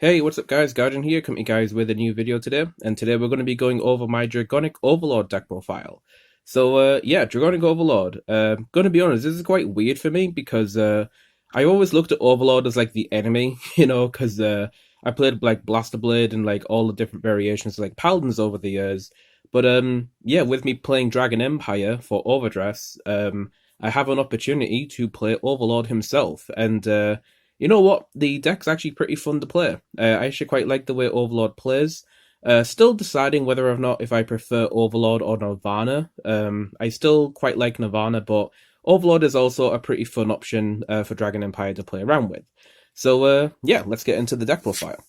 Hey, what's up guys? Guardian here, coming to you guys with a new video today, and today we're going to be going over my Dragonic Overlord deck profile. Yeah, Dragonic Overlord. Gonna be honest, this is quite weird for me because I always looked at Overlord as like the enemy, because I played like Blaster Blade and like all the different variations like Paladins over the years. But yeah, with me playing Dragon Empire for Overdress, I have an opportunity to play Overlord himself, and you know what? The deck's actually pretty fun to play. I actually quite like the way Overlord plays. Still deciding whether or not if I prefer Overlord or Nirvana. I still quite like Nirvana, but Overlord is also a pretty fun option for Dragon Empire to play around with. Yeah, let's get into the deck profile.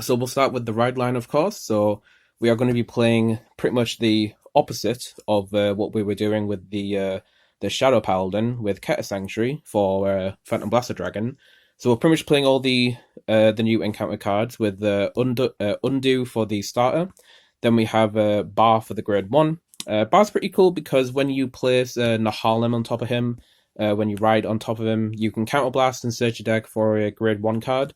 So we'll start with the ride line, of course. So we are going to be playing pretty much the opposite of what we were doing with the Shadow Paladin with Keter Sanctuary for Phantom Blaster Dragon. So we're pretty much playing all the new encounter cards with Undo for the starter. Then we have Bar for the grade 1. Bar's pretty cool because when you place Nahalem on top of him, when you ride on top of him, you can counterblast and search your deck for a grade 1 card,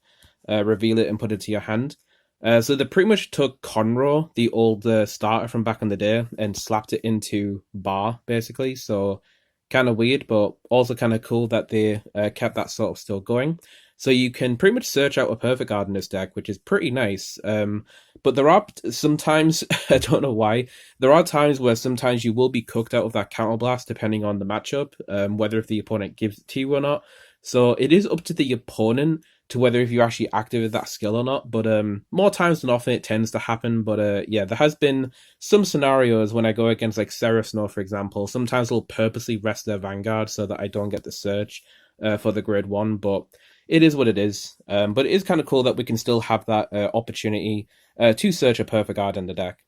reveal it and put it to your hand. So they pretty much took Conroe, the old starter from back in the day, and slapped it into Bar, basically. So kind of weird, but also kind of cool that they kept that sort of still going. So you can pretty much search out a perfect card in this deck, which is pretty nice. But there are sometimes, I don't know why, there are times where sometimes you will be cooked out of that counterblast depending on the matchup, whether if the opponent gives it to you or not. So it is up to the opponent to whether if you actually activate that skill or not. But more times than often it tends to happen. But yeah, there has been some scenarios when I go against like Seraph Snow, for example. Sometimes they'll purposely rest their Vanguard so that I don't get the search for the grade 1. But it is what it is. But it is kind of cool that we can still have that opportunity to search a perfect card in the deck.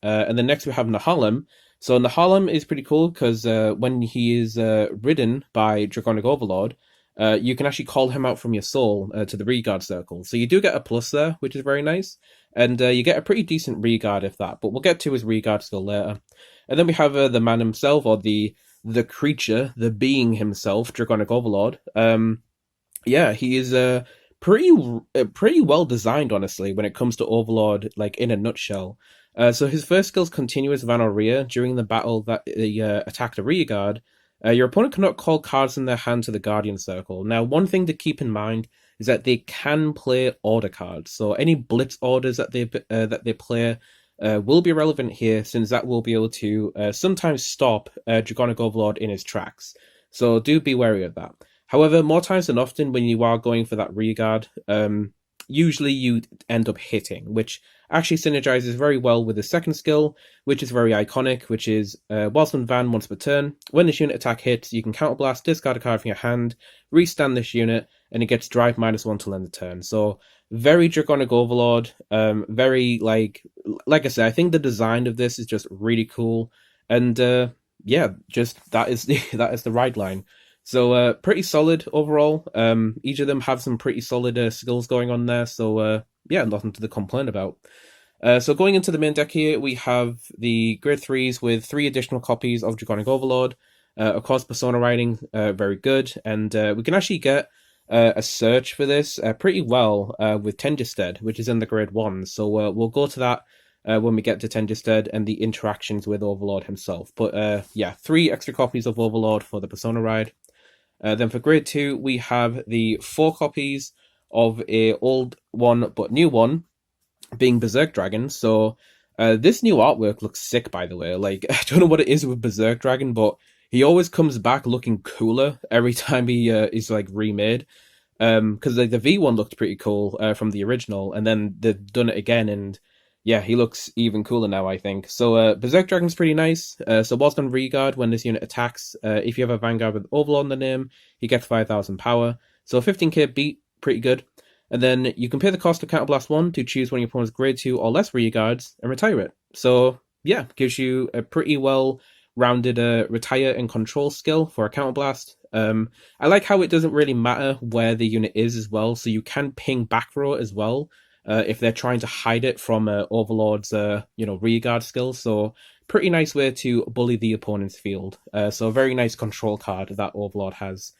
And then next we have Nahalem. So Nahalem is pretty cool because when he is ridden by Dragonic Overlord, you can actually call him out from your soul to the Regard circle. So you do get a plus there, which is very nice. And you get a pretty decent Regard if that. But we'll get to his Regard skill later. And then we have the man himself, or the creature, the being himself, Dragonic Overlord. Yeah, he is pretty well designed, honestly, when it comes to Overlord, like in a nutshell. So his first skill is Continuous Vanoria. During the battle that he attacked a rear guard, your opponent cannot call cards in their hand to the Guardian Circle. Now, one thing to keep in mind is that they can play order cards. So any blitz orders that they play will be relevant here, since that will be able to sometimes stop Dragonic Overlord in his tracks. So do be wary of that. However, more times than often, when you are going for that rear guard, usually you end up hitting, which actually synergizes very well with the second skill, which is very iconic, which is whilst on Van once per turn, when this unit attack hits, you can counterblast, discard a card from your hand, restand this unit, and it gets drive -1 till end of turn. So very Dragonic Overlord, very like I said, I think the design of this is just really cool, and yeah, just that is the ride line. So pretty solid overall. Each of them have some pretty solid skills going on there. So yeah, nothing to complain about. So going into the main deck here, we have the grade 3s with 3 additional copies of Dragonic Overlord. Of course, Persona Writing, very good. And we can actually get a search for this pretty well with Tengisted, which is in the grade 1. So we'll go to that when we get to Tengisted and the interactions with Overlord himself. But yeah, 3 extra copies of Overlord for the Persona Ride. Then for grade 2, we have the 4 copies of a old one but new one, being Berserk Dragon. So this new artwork looks sick, by the way. Like, I don't know what it is with Berserk Dragon, but he always comes back looking cooler every time he is like remade. Because like the V1 looked pretty cool from the original, and then they've done it again, and yeah, he looks even cooler now, I think. So Berserk Dragon's pretty nice. So whilst on Regard, when this unit attacks, if you have a Vanguard with Overlord in the name, he gets 5,000 power. So 15k beat, pretty good. And then you can pay the cost of Counterblast 1 to choose one of your opponent's grade 2 or less Rearguards and retire it. So yeah, gives you a pretty well-rounded retire and control skill for a Counterblast. I like how it doesn't really matter where the unit is as well, so you can ping back row as well. If they're trying to hide it from Overlord's, rearguard skills. So pretty nice way to bully the opponent's field. So a very nice control card that Overlord has.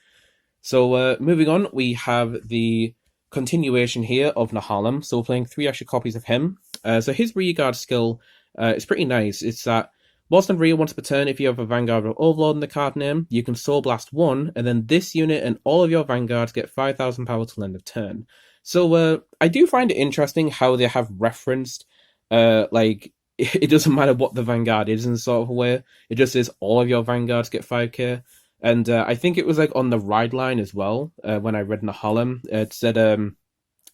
So moving on, we have the continuation here of Nahalem. So we're playing 3 extra copies of him. So his rearguard skill is pretty nice. It's that whilst on rear once per turn, if you have a Vanguard or Overlord in the card name, you can Soul Blast 1, and then this unit and all of your Vanguards get 5,000 power till end of turn. So I do find it interesting how they have referenced, like, it doesn't matter what the Vanguard is in sort of a way. It just says all of your Vanguards get 5k. And I think it was like on the ride line as well, when I read Nahalem, it said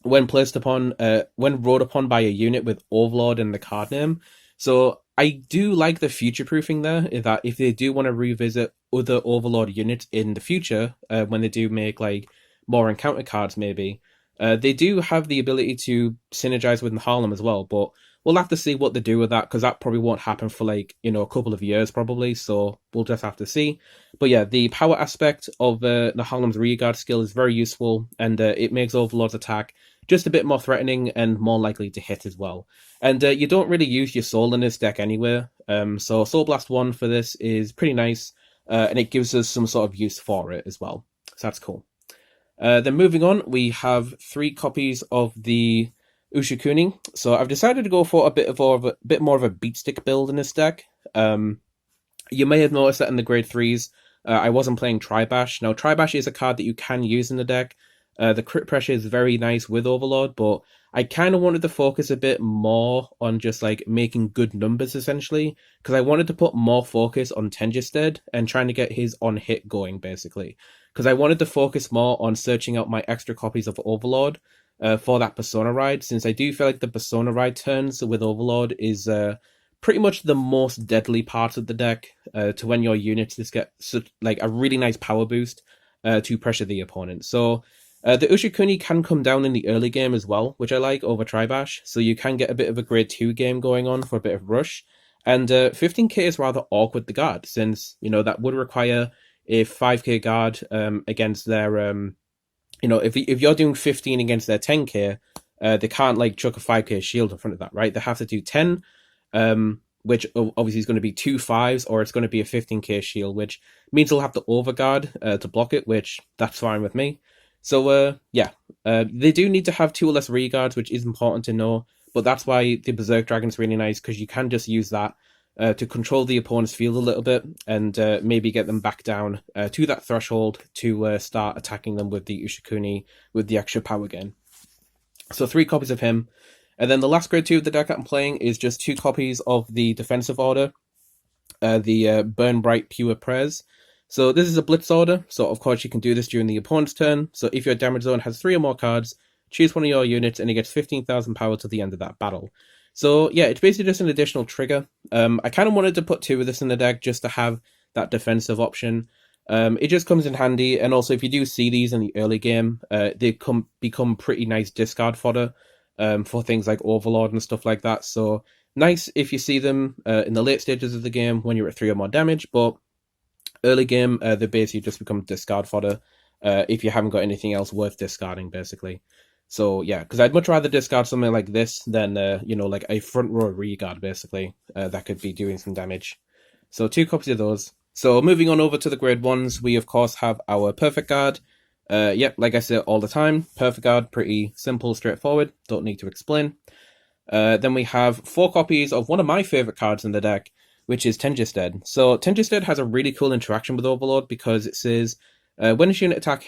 when placed upon, when rode upon by a unit with Overlord in the card name. So I do like the future proofing there, is that if they do want to revisit other Overlord units in the future, when they do make like more encounter cards maybe, they do have the ability to synergize with Nahalem as well, but we'll have to see what they do with that, because that probably won't happen for like, you know, a couple of years probably, so we'll just have to see. But yeah, the power aspect of Nahalem's rearguard skill is very useful, and it makes Overlord's attack just a bit more threatening and more likely to hit as well. And you don't really use your soul in this deck anyway, so Soul Blast 1 for this is pretty nice, and it gives us some sort of use for it as well, so that's cool. Then moving on, we have 3 copies of the Ushikuni. So I've decided to go for a bit more of a beat stick build in this deck. You may have noticed that in the grade 3s, I wasn't playing Tribash. Now, Tribash is a card that you can use in the deck. The crit pressure is very nice with Overlord, but I kind of wanted to focus a bit more on just like making good numbers essentially, because I wanted to put more focus on Tenjisted and trying to get his on hit going basically, because I wanted to focus more on searching out my extra copies of Overlord for that Persona ride, since I do feel like the Persona ride turns with Overlord is pretty much the most deadly part of the deck, to when your units just get such, like a really nice power boost to pressure the opponent. So the Ushikuni can come down in the early game as well, which I like over Tribash, so you can get a bit of a grade 2 game going on for a bit of rush. And 15k is rather awkward to guard, since, you know, that would require a 5k guard against their, you know, if you're doing 15 against their 10k, they can't like chuck a 5k shield in front of that, right? They have to do 10, which obviously is going to be 2 5s, or it's going to be a 15k shield, which means they'll have to overguard to block it, which that's fine with me. So yeah, they do need to have 2 or less rearguards, which is important to know, but that's why the Berserk Dragon is really nice, because you can just use that to control the opponent's field a little bit, and maybe get them back down to that threshold to start attacking them with the Ushikuni with the extra power gain. So 3 copies of him. And then the last grade 2 of the deck I'm playing is just 2 copies of the defensive order, the Burn Bright Pure Prayers. So this is a blitz order, so of course you can do this during the opponent's turn. So if your damage zone has 3 or more cards, choose one of your units and it gets 15,000 power to the end of that battle. So yeah, it's basically just an additional trigger. I kind of wanted to put 2 of this in the deck just to have that defensive option. It just comes in handy, and also if you do see these in the early game, they become pretty nice discard fodder for things like Overlord and stuff like that. So nice if you see them in the late stages of the game when you're at 3 or more damage, but early game, they basically just become discard fodder if you haven't got anything else worth discarding, basically. So yeah, because I'd much rather discard something like this than, you know, like a front row rearguard, basically, that could be doing some damage. So 2 copies of those. So moving on over to the grade 1s, we of course have our Perfect Guard. Yep, like I say all the time, Perfect Guard, pretty simple, straightforward, don't need to explain. Then we have 4 copies of one of my favourite cards in the deck, which is Tenjisted. So Tenjisted has a really cool interaction with Overlord, because it says, when a unit attack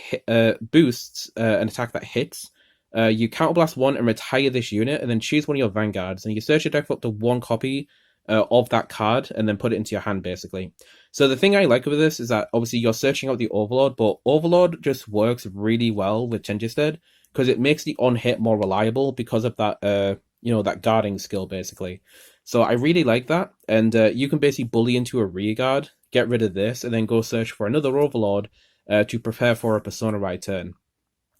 boosts an attack that hits, you counterblast 1 and retire this unit, and then choose one of your Vanguards, and you search your deck for up to 1 copy of that card, and then put it into your hand, basically. So the thing I like with this is that, obviously, you're searching out the Overlord, but Overlord just works really well with Tenjisted, because it makes the on-hit more reliable because of that, you know, that guarding skill, basically. So I really like that, and you can basically bully into a rearguard, get rid of this, and then go search for another Overlord to prepare for a Persona ride turn,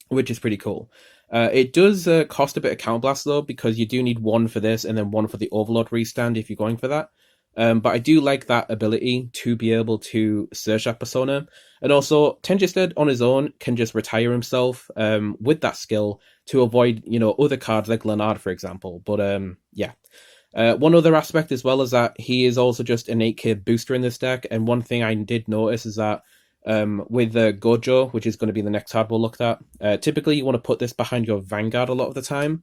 which is pretty cool. It does cost a bit of counterblast though, because you do need 1 for this and then 1 for the Overlord restand if you're going for that. But I do like that ability to be able to search that Persona. And also, Tenjisted on his own can just retire himself with that skill to avoid, you know, other cards like Leonard, for example. But yeah. One other aspect as well is that he is also just an 8k booster in this deck, and one thing I did notice is that with Gojo, which is going to be the next card we'll look at. Typically, you want to put this behind your Vanguard a lot of the time.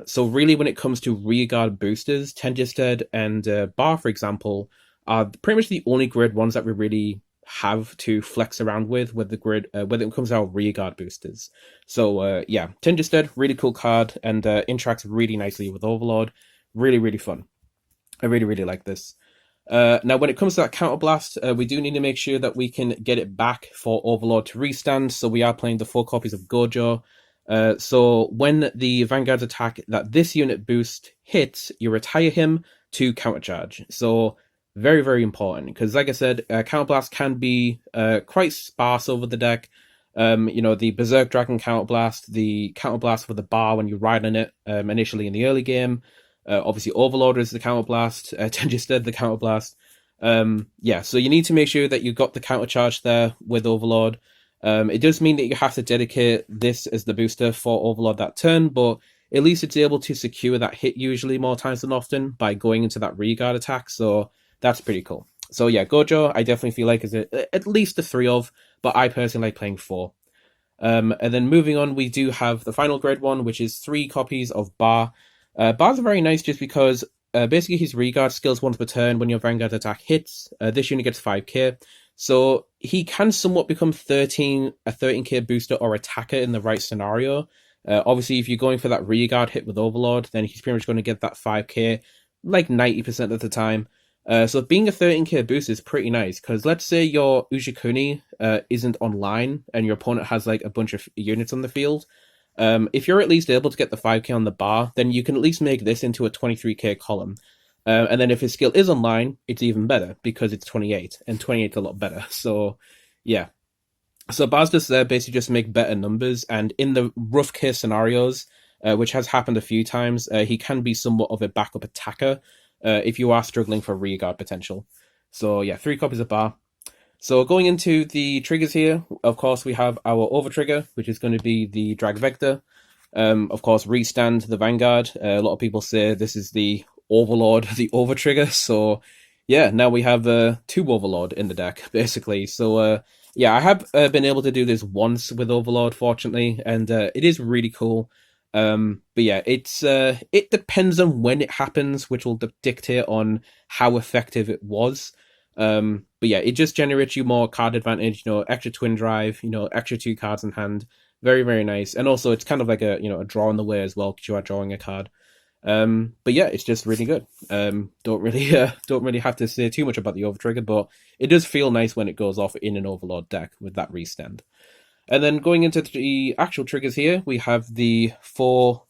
So really, when it comes to rearguard boosters, Tenjisted and Bar, for example, are pretty much the only grid ones that we really have to flex around with the grid when it comes to our rearguard boosters. So yeah, Tenjisted, really cool card, and interacts really nicely with Overlord. Really, really fun. I really, really like this. Now, when it comes to that counterblast, we do need to make sure that we can get it back for Overlord to restand. So we are playing the 4 copies of Gojo. So when the Vanguard's attack that this unit boost hits, you retire him to countercharge. So very, very important, because like I said, counterblast can be quite sparse over the deck. The Berserk Dragon counterblast, the counterblast for the bar when you ride on it initially in the early game. Obviously, Overlord is the counterblast. Tenjisted the counterblast. Yeah, so you need to make sure that you've got the countercharge there with Overlord. It does mean that you have to dedicate this as the booster for Overlord that turn, but at least it's able to secure that hit usually more times than often by going into that rearguard attack, so that's pretty cool. So yeah, Gojo, I definitely feel like is at least a 3 of, but I personally like playing 4. And then moving on, we do have the final grade one, which is 3 copies of Bar. Bars are very nice just because basically his rearguard skills once per turn when your Vanguard attack hits. This unit gets 5k. So he can somewhat become a 13k booster or attacker in the right scenario. Obviously, if you're going for that rearguard hit with Overlord, then he's pretty much going to get that 5k like 90% of the time. So being a 13k boost is pretty nice, because let's say your Ushikuni isn't online and your opponent has like a bunch of units on the field. If you're at least able to get the 5k on the bar, then you can at least make this into a 23k column. And then if his skill is online, it's even better, because it's 28, and 28 is a lot better. So, yeah. So bars just there basically just make better numbers, and in the rough case scenarios, which has happened a few times, he can be somewhat of a backup attacker if you are struggling for rearguard potential. So yeah, 3 copies of bar. So going into the triggers here, of course, we have our over trigger, which is going to be the Drag Vector. Of course, restand the Vanguard. A lot of people say this is the Overlord, the over trigger. So yeah, now we have 2 Overlord in the deck, basically. So yeah, I have been able to do this once with Overlord, fortunately, and it is really cool. But yeah, it depends on when it happens, which will dictate on how effective it was. But yeah, it just generates you more card advantage, extra twin drive, extra 2 cards in hand. Very, very nice. And also it's kind of like a draw on the way as well, because you are drawing a card. But yeah, it's just really good. Don't really have to say too much about the over trigger, but it does feel nice when it goes off in an Overlord deck with that restand. And then going into the actual triggers here, we have the 4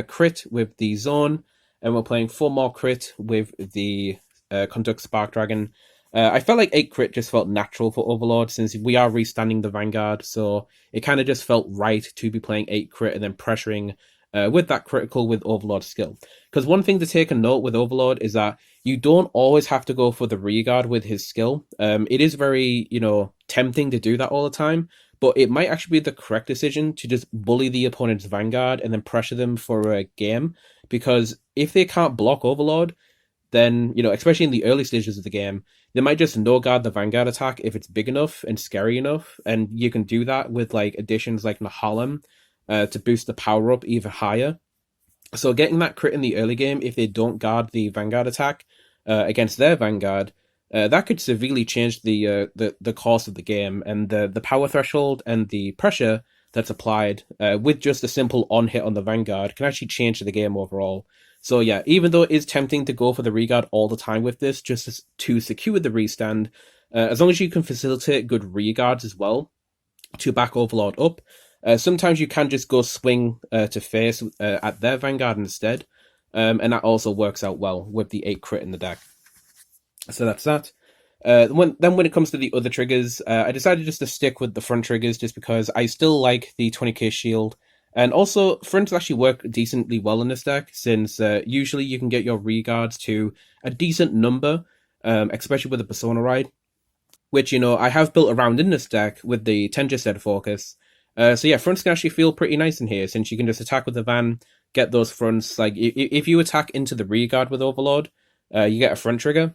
crit with the zone, and we're playing 4 more crit with the Conduct Spark Dragon. I felt like 8 crit just felt natural for Overlord, since we are restanding the Vanguard, so it kind of just felt right to be playing 8 crit and then pressuring with that critical with Overlord skill. Because one thing to take a note with Overlord is that you don't always have to go for the rearguard with his skill. It is very, tempting to do that all the time, but it might actually be the correct decision to just bully the opponent's Vanguard and then pressure them for a game, because if they can't block Overlord, then, especially in the early stages of the game, they might just no-guard the Vanguard attack if it's big enough and scary enough, and you can do that with like additions like Nahalem to boost the power up even higher. So getting that crit in the early game, if they don't guard the Vanguard attack against their Vanguard, that could severely change the course of the game, and the power threshold and the pressure that's applied with just a simple on-hit on the Vanguard can actually change the game overall. So yeah, even though it is tempting to go for the reguard all the time with this, just to secure the restand, as long as you can facilitate good reguards as well to back Overlord up, sometimes you can just go swing to face at their Vanguard instead, and that also works out well with the 8 crit in the deck. So that's that. When it comes to the other triggers, I decided just to stick with the front triggers just because I still like the 20k shield. And also, fronts actually work decently well in this deck, since usually you can get your reguards to a decent number, especially with the Persona Ride, which, I have built around in this deck with the Tenjisted focus. So yeah, fronts can actually feel pretty nice in here, since you can just attack with the van, get those fronts. Like, if you attack into the reguard with Overlord, you get a front trigger.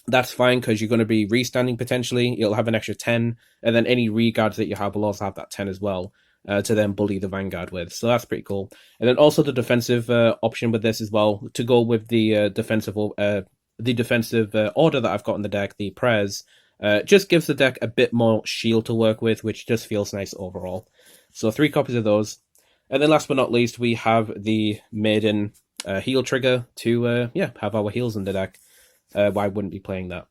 That's fine because you're going to be restanding potentially. You'll have an extra 10, and then any reguards that you have will also have that 10 as well to then bully the Vanguard with. So that's pretty cool. And then also the defensive option with this as well to go with the defensive order that I've got in the deck, the Prez. Just gives the deck a bit more shield to work with, which just feels nice overall. So 3 copies of those. And then last but not least, we have the Maiden heal trigger to have our heals in the deck. Why wouldn't be playing that?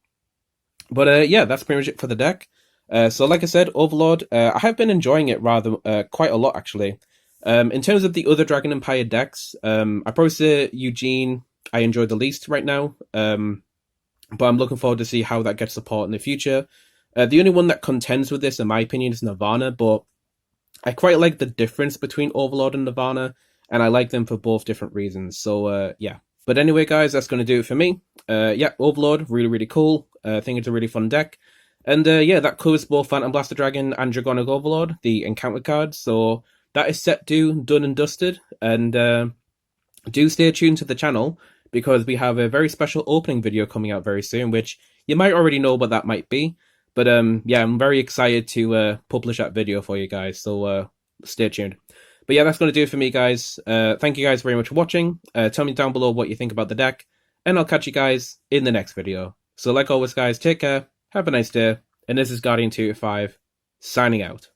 But yeah, that's pretty much it for the deck. So like I said, Overlord, I have been enjoying it rather quite a lot actually. In terms of the other Dragon Empire decks, I probably say Eugene I enjoy the least right now. But I'm looking forward to see how that gets support in the future. The only one that contends with this, in my opinion, is Nirvana, but I quite like the difference between Overlord and Nirvana, and I like them for both different reasons. So yeah. But anyway, guys, that's going to do it for me. Yeah, Overlord, really, really cool. I think it's a really fun deck. And yeah, that covers both Phantom Blaster Dragon and Dragonic Overlord, the encounter cards. So that is set done and dusted. And do stay tuned to the channel because we have a very special opening video coming out very soon, which you might already know what that might be. But yeah, I'm very excited to publish that video for you guys. So stay tuned. But yeah, that's going to do it for me, guys. Thank you guys very much for watching. Tell me down below what you think about the deck. And I'll catch you guys in the next video. So like always, guys, take care. Have a nice day. And this is Guardian285 signing out.